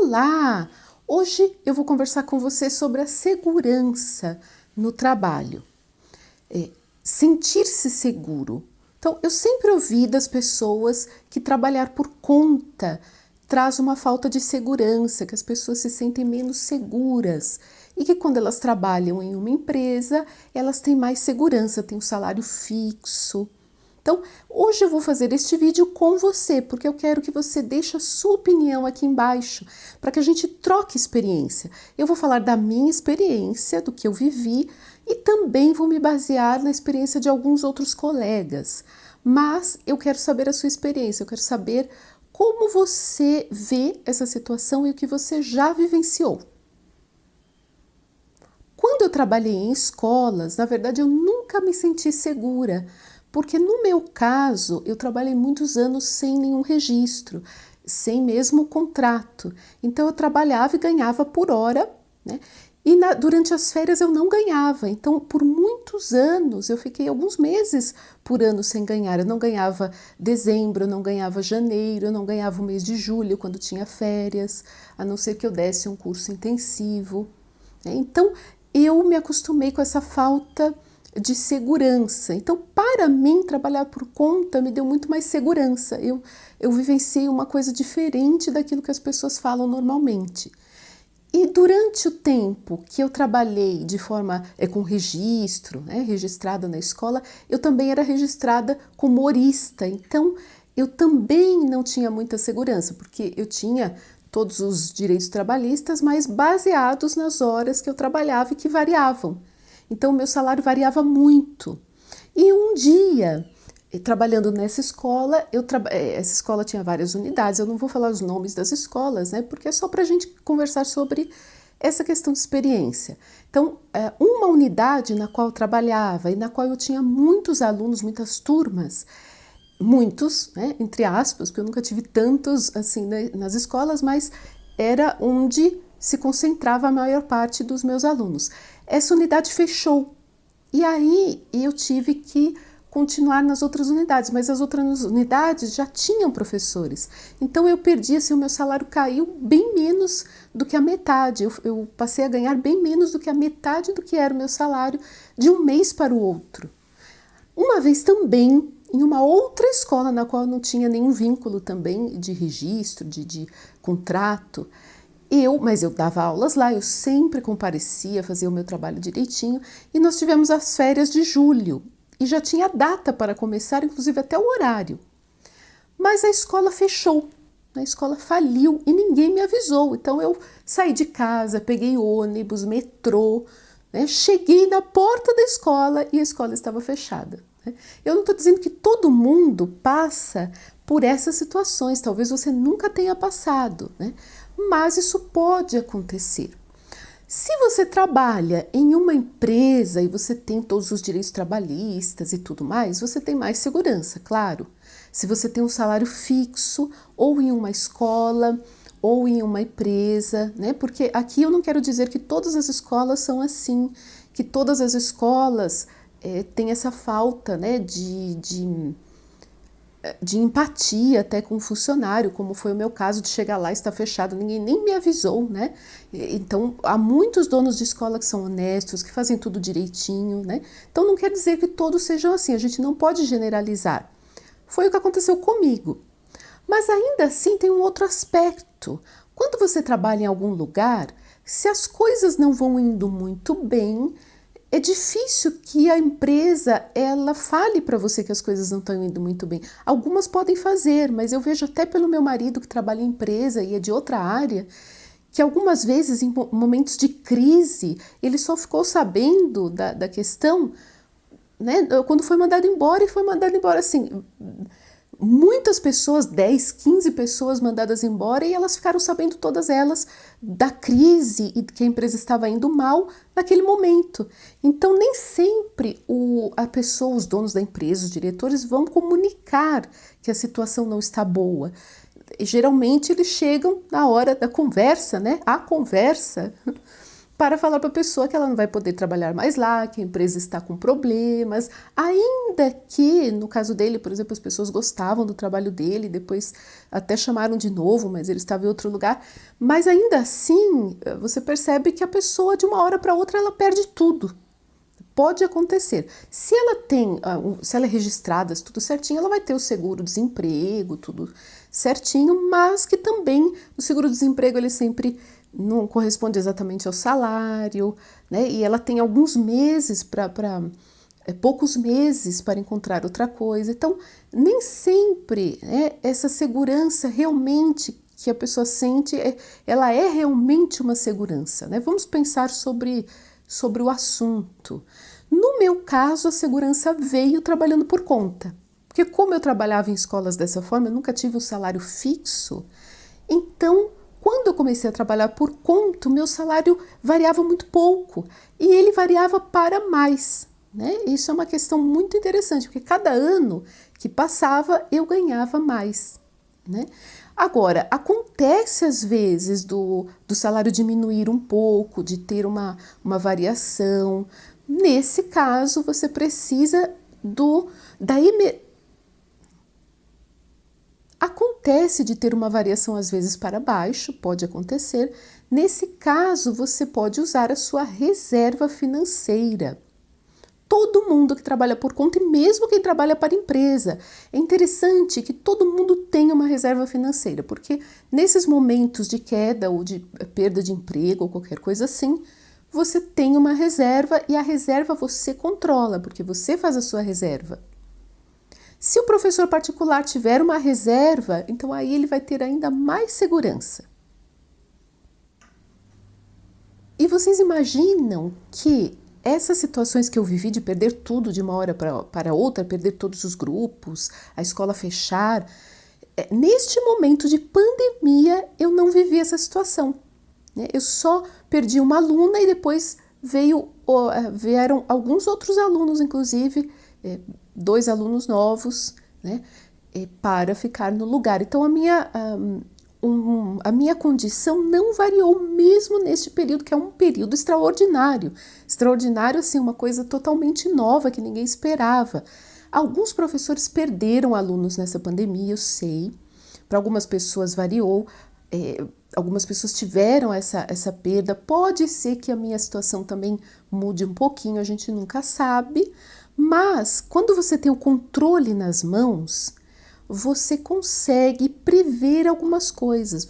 Olá! Hoje eu vou conversar com você sobre a segurança no trabalho. Sentir-se seguro. Então, eu sempre ouvi das pessoas que trabalhar por conta traz uma falta de segurança, que as pessoas se sentem menos seguras e que quando elas trabalham em uma empresa, elas têm mais segurança, têm um salário fixo. Então, hoje eu vou fazer este vídeo com você, porque eu quero que você deixe a sua opinião aqui embaixo, para que a gente troque experiência. Eu vou falar da minha experiência, do que eu vivi, e também vou me basear na experiência de alguns outros colegas. Mas eu quero saber a sua experiência, eu quero saber como você vê essa situação e o que você já vivenciou. Quando eu trabalhei em escolas, na verdade eu nunca me senti segura, porque no meu caso eu trabalhei muitos anos sem nenhum registro, sem mesmo contrato. Então eu trabalhava e ganhava por hora, né? E durante as férias eu não ganhava. Então por muitos anos eu fiquei alguns meses por ano sem ganhar. Eu não ganhava dezembro, eu não ganhava janeiro, eu não ganhava o mês de julho quando tinha férias, a não ser que eu desse um curso intensivo. Então eu me acostumei com essa falta de segurança. Então, para mim, trabalhar por conta me deu muito mais segurança. Eu vivenciei uma coisa diferente daquilo que as pessoas falam normalmente. E durante o tempo que eu trabalhei de forma com registro, né, registrada na escola, eu também era registrada como horista. Então, eu também não tinha muita segurança, porque eu tinha todos os direitos trabalhistas, mas baseados nas horas que eu trabalhava e que variavam. Então, o meu salário variava muito. E um dia, trabalhando nessa escola, essa escola tinha várias unidades, eu não vou falar os nomes das escolas, né, porque é só para a gente conversar sobre essa questão de experiência. Então, uma unidade na qual eu trabalhava e na qual eu tinha muitos alunos, muitas turmas, muitos, né, entre aspas, porque eu nunca tive tantos assim, né, nas escolas, mas era onde se concentrava a maior parte dos meus alunos. Essa unidade fechou e aí eu tive que continuar nas outras unidades, mas as outras unidades já tinham professores. Então eu perdi, assim, o meu salário caiu bem menos do que a metade. Eu passei a ganhar bem menos do que a metade do que era o meu salário de um mês para o outro. Uma vez também, em uma outra escola na qual eu não tinha nenhum vínculo também de registro, de contrato, mas eu dava aulas lá, eu sempre comparecia, fazia o meu trabalho direitinho, e nós tivemos as férias de julho, e já tinha data para começar, inclusive até o horário. Mas a escola fechou, a escola faliu e ninguém me avisou. Então eu saí de casa, peguei ônibus, metrô, né, cheguei na porta da escola e a escola estava fechada. Eu não estou dizendo que todo mundo passa por essas situações, talvez você nunca tenha passado, né? Mas isso pode acontecer. Se você trabalha em uma empresa e você tem todos os direitos trabalhistas e tudo mais, você tem mais segurança, claro. Se você tem um salário fixo, ou em uma escola, ou em uma empresa, né? Porque aqui eu não quero dizer que todas as escolas são assim, que todas as escolas têm essa falta, né, de empatia até com o funcionário, como foi o meu caso de chegar lá e estar fechado, ninguém nem me avisou, né? Então, há muitos donos de escola que são honestos, que fazem tudo direitinho, né? Então, não quer dizer que todos sejam assim, a gente não pode generalizar. Foi o que aconteceu comigo. Mas ainda assim tem um outro aspecto. Quando você trabalha em algum lugar, se as coisas não vão indo muito bem, é difícil que a empresa ela fale para você que as coisas não estão indo muito bem. Algumas podem fazer, mas eu vejo até pelo meu marido que trabalha em empresa e é de outra área, que algumas vezes em momentos de crise ele só ficou sabendo da questão, né, quando foi mandado embora, e foi mandado embora assim. Muitas pessoas, 10, 15 pessoas mandadas embora, e elas ficaram sabendo, todas elas, da crise e que a empresa estava indo mal naquele momento. Então, nem sempre a pessoa, os donos da empresa, os diretores, vão comunicar que a situação não está boa. E, geralmente, eles chegam na hora da conversa, né? A conversa. para falar para a pessoa que ela não vai poder trabalhar mais lá, que a empresa está com problemas, ainda que, no caso dele, por exemplo, as pessoas gostavam do trabalho dele, depois até chamaram de novo, mas ele estava em outro lugar, mas ainda assim, você percebe que a pessoa, de uma hora para outra, ela perde tudo. Pode acontecer. Se ela é registrada, tudo certinho, ela vai ter o seguro-desemprego, tudo certinho, mas que também o seguro-desemprego ele sempre não corresponde exatamente ao salário, né? E ela tem alguns meses poucos meses para encontrar outra coisa. Então, nem sempre, né, essa segurança realmente que a pessoa sente, ela é realmente uma segurança, né? Vamos pensar sobre o assunto. No meu caso, a segurança veio trabalhando por conta. Porque como eu trabalhava em escolas dessa forma, eu nunca tive um salário fixo. Então, quando eu comecei a trabalhar por conta, o meu salário variava muito pouco. E ele variava para mais, né? Isso é uma questão muito interessante, porque cada ano que passava, eu ganhava mais, né? Agora, acontece às vezes do salário diminuir um pouco, de ter uma variação. Nesse caso, você precisa Acontece de ter uma variação às vezes para baixo, pode acontecer. Nesse caso, você pode usar a sua reserva financeira. Todo mundo que trabalha por conta, e mesmo quem trabalha para empresa, é interessante que todo mundo tenha uma reserva financeira, porque nesses momentos de queda ou de perda de emprego ou qualquer coisa assim, você tem uma reserva e a reserva você controla, porque você faz a sua reserva. Se o professor particular tiver uma reserva, então aí ele vai ter ainda mais segurança. E vocês imaginam que essas situações que eu vivi de perder tudo de uma hora para outra, perder todos os grupos, a escola fechar, neste momento de pandemia eu não vivi essa situação. Eu só perdi uma aluna e depois vieram alguns outros alunos, inclusive 2 alunos novos, né, para ficar no lugar. Então a minha condição não variou mesmo neste período, que é um período extraordinário. Extraordinário, assim, uma coisa totalmente nova que ninguém esperava. Alguns professores perderam alunos nessa pandemia, eu sei. Para algumas pessoas variou, algumas pessoas tiveram essa perda. Pode ser que a minha situação também mude um pouquinho, a gente nunca sabe. Mas quando você tem o controle nas mãos, você consegue prever algumas coisas,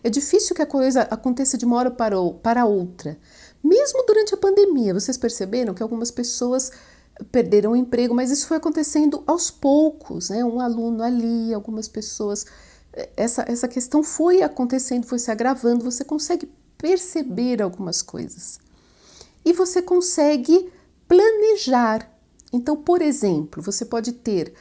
é difícil que a coisa aconteça de uma hora para outra. Mesmo durante a pandemia, vocês perceberam que algumas pessoas perderam o emprego, mas isso foi acontecendo aos poucos, né? Um aluno ali, algumas pessoas, essa questão foi acontecendo, foi se agravando, você consegue perceber algumas coisas. E você consegue planejar. Então, por exemplo, você pode ter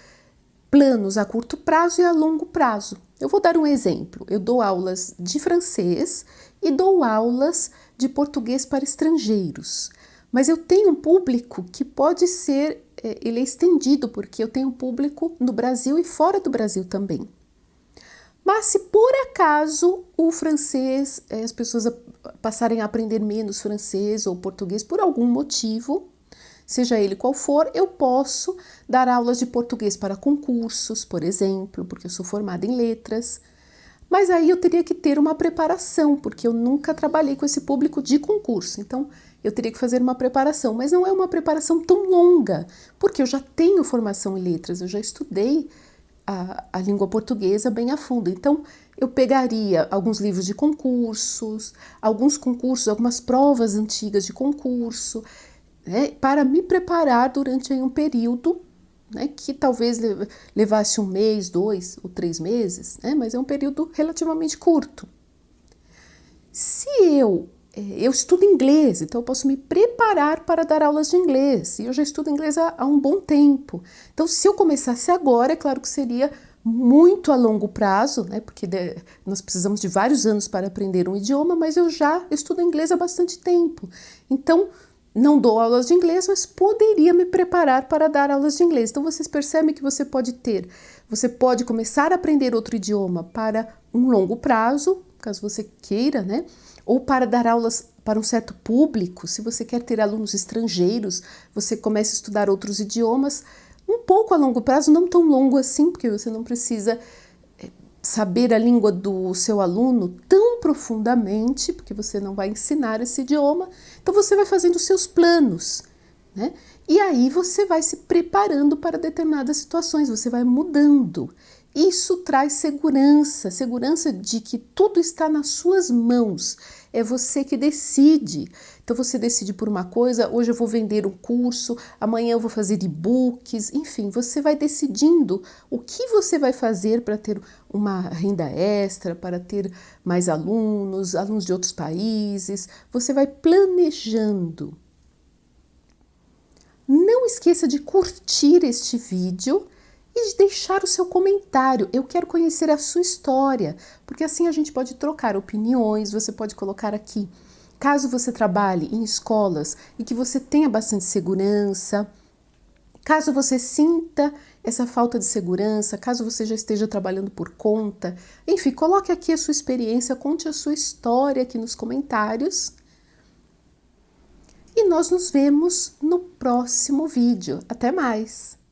planos a curto prazo e a longo prazo. Eu vou dar um exemplo. Eu dou aulas de francês e dou aulas de português para estrangeiros. Mas eu tenho um público que pode ser, ele é estendido, porque eu tenho um público no Brasil e fora do Brasil também. Mas se por acaso o francês, as pessoas passarem a aprender menos francês ou português por algum motivo, seja ele qual for, eu posso dar aulas de português para concursos, por exemplo, porque eu sou formada em letras. Mas aí eu teria que ter uma preparação, porque eu nunca trabalhei com esse público de concurso. Então, eu teria que fazer uma preparação, mas não é uma preparação tão longa, porque eu já tenho formação em letras, eu já estudei a língua portuguesa bem a fundo. Então, eu pegaria alguns livros de concursos, algumas provas antigas de concurso, né, para me preparar durante um período, né, que talvez levasse 1 mês, 2 ou 3 meses, né, mas é um período relativamente curto. Se eu estudo inglês, então eu posso me preparar para dar aulas de inglês, e eu já estudo inglês há um bom tempo. Então, se eu começasse agora, é claro que seria muito a longo prazo, né, porque nós precisamos de vários anos para aprender um idioma, mas eu já estudo inglês há bastante tempo. Então, não dou aulas de inglês, mas poderia me preparar para dar aulas de inglês. Então, vocês percebem que você pode começar a aprender outro idioma para um longo prazo, caso você queira, né? Ou para dar aulas para um certo público, se você quer ter alunos estrangeiros, você começa a estudar outros idiomas, um pouco a longo prazo, não tão longo assim, porque você não precisa saber a língua do seu aluno tão profundamente, porque você não vai ensinar esse idioma, então você vai fazendo os seus planos, né? E aí você vai se preparando para determinadas situações, você vai mudando. Isso traz segurança, segurança de que tudo está nas suas mãos, é você que decide. Então você decide por uma coisa, hoje eu vou vender um curso, amanhã eu vou fazer e-books, enfim, você vai decidindo o que você vai fazer para ter uma renda extra, para ter mais alunos, alunos de outros países, você vai planejando. Não esqueça de curtir este vídeo e de deixar o seu comentário. Eu quero conhecer a sua história, porque assim a gente pode trocar opiniões, você pode colocar aqui. Caso você trabalhe em escolas e que você tenha bastante segurança, caso você sinta essa falta de segurança, caso você já esteja trabalhando por conta, enfim, coloque aqui a sua experiência, conte a sua história aqui nos comentários. E nós nos vemos no próximo vídeo. Até mais!